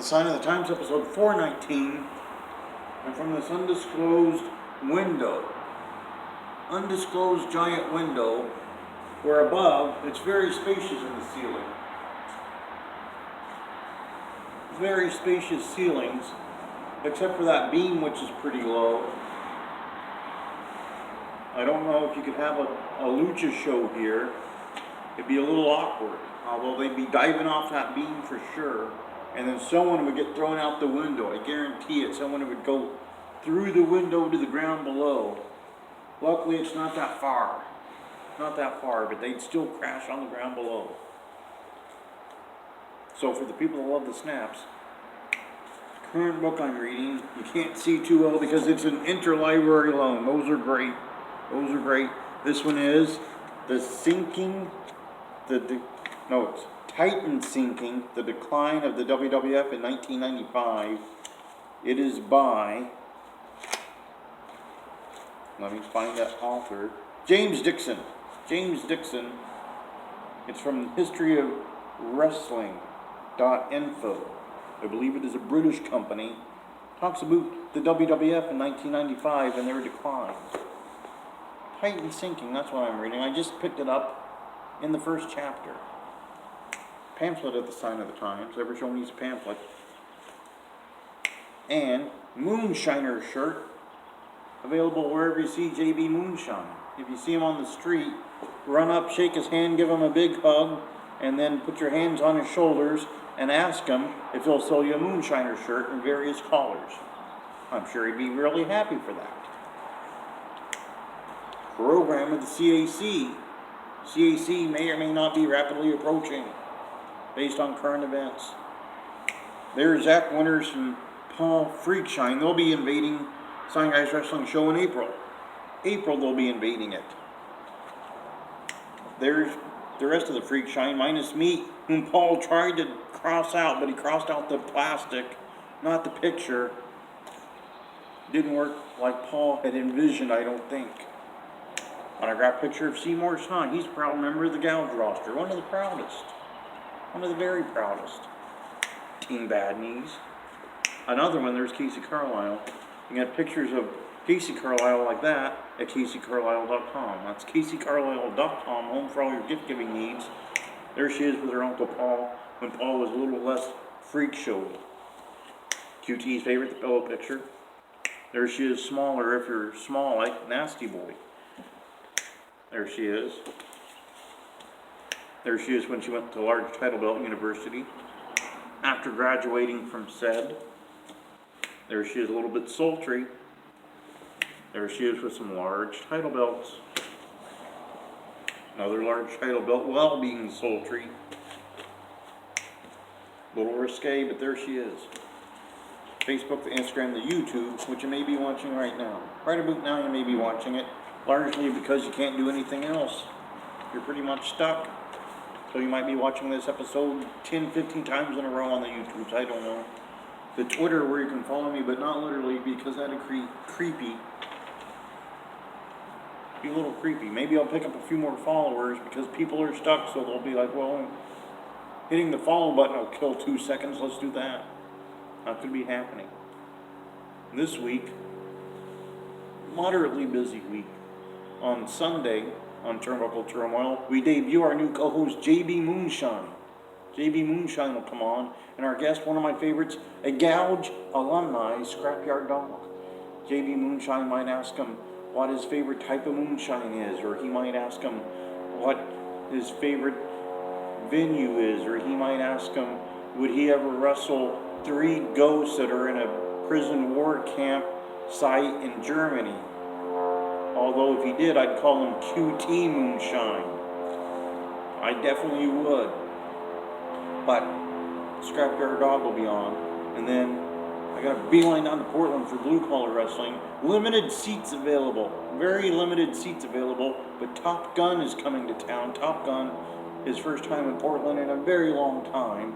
The Sign of the Times, episode 419, and from this undisclosed window, undisclosed giant window, where above, it's very spacious in the ceiling. Very spacious ceilings, except for that beam, which is pretty low. I don't know if you could have a lucha show here. It'd be a little awkward, although they'd be diving off that beam for sure. And then someone would get thrown out the window. I guarantee it. Someone would go through the window to the ground below. Luckily, it's not that far. Not that far, but they'd still crash on the ground below. So for the people that love the snaps, the current book I'm reading, you can't see too well because it's an interlibrary loan. Those are great. Those are great. This one is it's Titan Sinking, The Decline of the WWF in 1995. It is by, let me find that author, James Dixon. James Dixon. It's from History of Wrestling.info. I believe it is a British company. Talks about the WWF in 1995 and their decline. Titan Sinking, that's what I'm reading. I just picked it up in the first chapter. Pamphlet at the Sign of the Times. Everyone needs a pamphlet. And Moonshiner shirt, available wherever you see JB Moonshine. If you see him on the street, run up, shake his hand, give him a big hug, and then put your hands on his shoulders and ask him if he'll sell you a Moonshiner shirt in various colors. I'm sure he'd be really happy for that. Program of the CAC. CAC may or may not be rapidly approaching, based on current events. There's Zach Winters and Paul Freakshine. They'll be invading Sign Guys Wrestling Show in April. April they'll be invading it. There's the rest of the Freakshine, minus me, whom Paul tried to cross out, but he crossed out the plastic, not the picture. Didn't work like Paul had envisioned, I don't think. Autograph picture of Seymour's son. He's a proud member of the Gouge roster. One of the proudest. One of the very proudest. Team Bad Knees. Another one, there's Casey Carlisle. You can get pictures of Casey Carlisle like that at CaseyCarlisle.com. That's CaseyCarlisle.com, home for all your gift-giving needs. There she is with her Uncle Paul, when Paul was a little less freak show. QT's favorite, the pillow picture. There she is, smaller if you're small, like Nasty Boy. There she is. There she is when she went to Large Title Belt University after graduating from said. There she is, a little bit sultry. There she is with some large title belts. Another large title belt while being sultry. A little risque, but there she is. Facebook, the Instagram, the YouTube, which you may be watching right now. Right about now you may be watching it, largely because you can't do anything else. You're pretty much stuck. So you might be watching this episode 10, 15 times in a row on the YouTubes, I don't know. The Twitter where you can follow me, but not literally, because that'd be creepy. Be a little creepy. Maybe I'll pick up a few more followers because people are stuck, so they'll be like, well, hitting the follow button will kill 2 seconds, let's do that. That could be happening. This week, moderately busy week. On Sunday, on Turnbuckle Turmoil, we debut our new co-host, JB Moonshine. JB Moonshine will come on, and our guest, one of my favorites, a Gouge alumni, Scrapyard Dog. JB Moonshine might ask him what his favorite type of moonshine is, or he might ask him what his favorite venue is, or he might ask him, would he ever wrestle 3 ghosts that are in a prison war camp site in Germany? Although if he did, I'd call him QT Moonshine. I definitely would. But Scrapyard Dog will be on. And then I got a beeline down to Portland for Blue Collar Wrestling. Limited seats available. Very limited seats available. But Top Gun is coming to town. Top Gun, his first time in Portland in a very long time.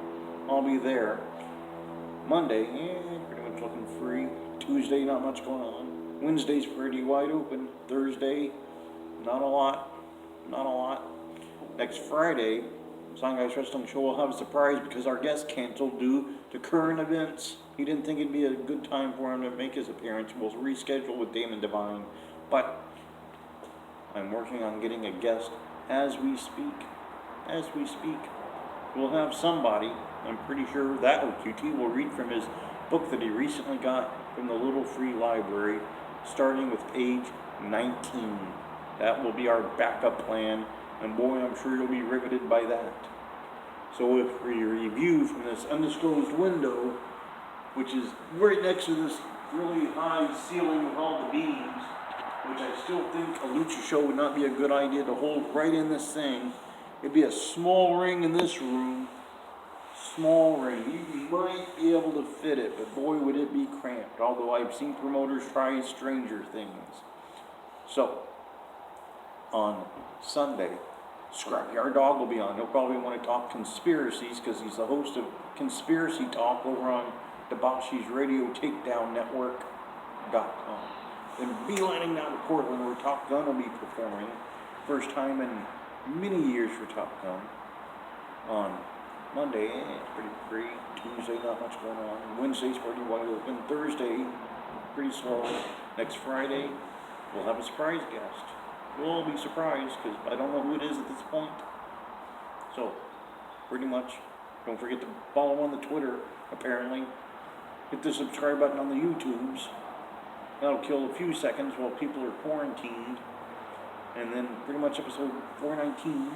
I'll be there. Monday, pretty much looking free. Tuesday, not much going on. Wednesday's pretty wide open. Thursday, not a lot. Not a lot. Next Friday, Sign Guys Wrestling Show will have a surprise because our guest canceled due to current events. He didn't think it'd be a good time for him to make his appearance. We'll reschedule with Damon Devine, but I'm working on getting a guest as we speak. As we speak, we'll have somebody. I'm pretty sure that OQT will read from his book that he recently got from the Little Free Library, starting with page 19. That will be our backup plan, and boy, I'm sure you'll be riveted by that. So if we review from this undisclosed window, which is right next to this really high ceiling with all the beams, which I still think a lucha show would not be a good idea to hold right in this thing. It'd be a small ring in this room. Small ring. You might be able to fit it, but boy would it be cramped. Although I've seen promoters try stranger things. So, on Sunday, Scrapyard Dog will be on. He'll probably want to talk conspiracies because he's the host of Conspiracy Talk over on Debauchee's Radio Takedown Network.com. And beelining down to Portland where Top Gun will be performing. First time in many years for Top Gun. On Monday, it's pretty free. Tuesday, not much going on. Wednesday's pretty wide open. Thursday, pretty slow. Next Friday, we'll have a surprise guest. We'll all be surprised because I don't know who it is at this point. So, pretty much, don't forget to follow on the Twitter, apparently. Hit the subscribe button on the YouTubes. That'll kill a few seconds while people are quarantined. And then pretty much episode 419